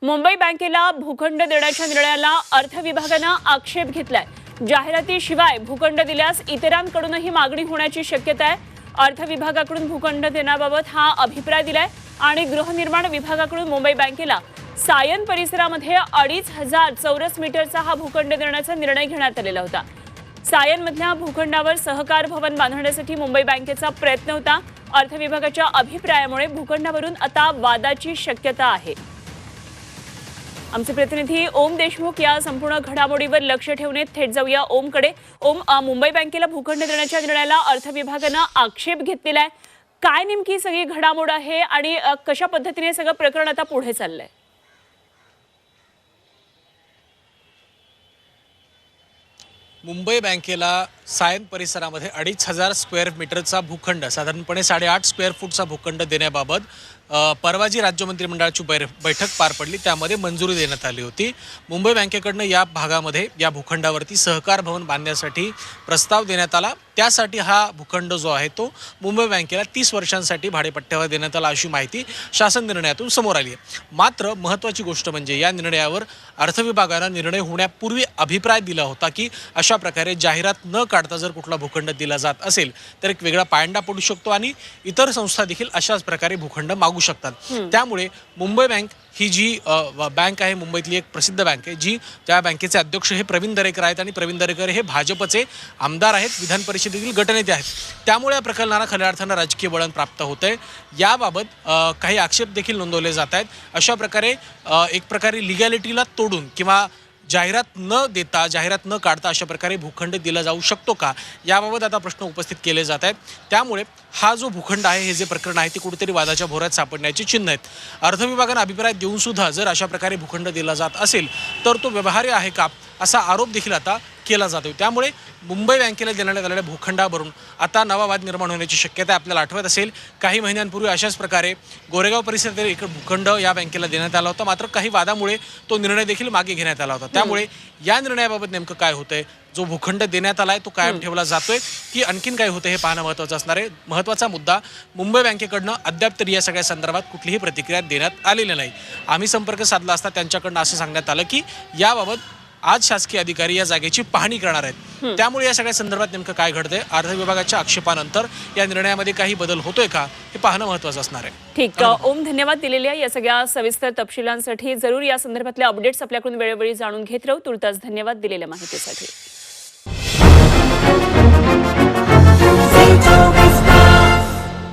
मुंबई बँकेला भूखंड देण्याच्या निर्णयाला अर्थ विभागानं आक्षेप घेतलाय। जाहिरातीशिवाय भूखंड दिल्यास इतरांकडूनही मागणी होण्याची शक्यता आहे। अर्थ विभागाकडून भूखंड देण्याबाबत हा अभिप्राय दिलाय आणि गृहनिर्माण विभागाकडून मुंबई बँकेला सायन परिसरामध्ये 2500 चौरस मीटरचा हा भूखंड देण्याचा निर्णय घेण्यात आलेला होता। सायनमधल्या भूखंडावर सहकार भवन बांधण्यासाठी मुंबई बँकेचा प्रयत्न होता। अर्थ विभागाच्या अभिप्रायामुळे भूखंडावरून आता वादाची शक्यता आहे। आमचे प्रतिनिधी ओम देशमुख या संपूर्ण घडामोडीवर लक्ष ठेवून थेट जाऊया ओमकडे। ओम, मुंबई बँकेला भूखंड देण्याच्या निर्णयाला अर्थ विभागानं आक्षेप घेतलेला आहे। काय नेमकी सगळी घडामोड आहे आणि कशा पद्धतीने सगळं प्रकरण आता पुढे चाललंय? मुंबई बँकेला सायन परिसरामध्ये 2500 स्क्वेअर मीटरचा भूखंड, साधारणपणे 8.5 स्क्वेअर फूटचा भूखंड देण्याबाबत परवा जी राज्य मंत्रिमंडळाची बैठक पार पडली त्यामध्ये मंजुरी देण्यात आली होती। मुंबई बँकेकडनं या भागामध्ये या भूखंडावरती सहकार भवन बांधण्यासाठी प्रस्ताव देण्यात आला। त्यासाठी हा भूखंड जो आहे तो मुंबई बँकेला 30 वर्षांसाठी भाडेपट्ट्यावर देण्यात आला अशी माहिती शासन निर्णयातून समोर आली आहे। मात्र महत्त्वाची गोष्ट म्हणजे या निर्णयावर अर्थ विभागानं निर्णय होण्यापूर्वी अभिप्राय दिला होता की अशा प्रकारे जाहिरात न काढता जर कुठला भूखंड दिला जात असेल तर एक वेगळा पायंडा पडू शकतो आणि इतर संस्था देखील अशाच प्रकारे भूखंड मागू शकतात। त्यामुळे मुंबई बँक ही जी बँक आहे, मुंबईतली एक प्रसिद्ध बँक आहे, जी त्या बँकेचे अध्यक्ष हे प्रवीण दरेकर आहेत आणि प्रवीण दरेकर हे भाजपचे आमदार आहेत, विधान परिषदेतील गटनेते आहेत। त्यामुळे या प्रकरणाला खऱ्या अर्थानं राजकीय वळण प्राप्त होतंय। याबाबत काही आक्षेप देखील नोंदवले जात आहेत। अशा प्रकारे एक प्रकारे लिगॅलिटीला तोडून किंवा जाहिरात न देता, जाहिरात न काढता अशा प्रकारे भूखंड दिला जाऊ शकतो का, याबाबत आता प्रश्न उपस्थित केले जात आहेत। त्यामुळे हा जो भूखंड आहे, हे जे प्रकरण आहे ते कुठेतरी वादाच्या भोवऱ्यात सापडण्याची चिन्ह आहेत। अर्थ विभागानं अभिप्राय देऊन सुद्धा जर अशा प्रकारे भूखंड दिला जात असेल तर तो व्यवहार्य आहे का, असा आरोप देखील आता केला जातो। त्यामुळे मुंबई बँकेला देण्यात आलेल्या भूखंडावरून आता नवा वाद निर्माण होण्याची शक्यता आपल्याला आठवत असेल। काही महिन्यांपूर्वी अशाच प्रकारे गोरेगाव परिसरातील एक भूखंड या बँकेला देण्यात आला होता, मात्र काही वादामुळे तो निर्णय देखील मागे घेण्यात आला होता। त्यामुळे या निर्णयाबाबत नेमकं काय होतंय, जो भूखंड देण्यात आलाय तो कायम ठेवला जातोय की आणखीन काय होतं हे पाहणं महत्त्वाचं असणार आहे। महत्त्वाचा मुद्दा, मुंबई बँकेकडनं अद्याप तरी या सगळ्या संदर्भात कुठलीही प्रतिक्रिया देण्यात आलेली नाही। आम्ही संपर्क साधला असता त्यांच्याकडनं असं सांगण्यात आलं की याबाबत आज शासकीय अधिकारी या जागेची पाहणी करणार आहेत। त्यामुळे या सगळ्या संदर्भात नेमकं काय घडतंय, अर्थ विभागाच्या आक्षेपानंतर या निर्णयामध्ये काही बदल होतोय का, हे पाहणं महत्त्वाचं असणार आहे। ठीक, ओम, धन्यवाद दिलेल्या या सगळ्या सविस्तर तपशिलांसाठी। जरूर या संदर्भातले अपडेट्स आपल्याकडून वेळोवेळी जाणून घेत राहू। तुर्तास धन्यवाद दिलेल्या माहितीसाठी।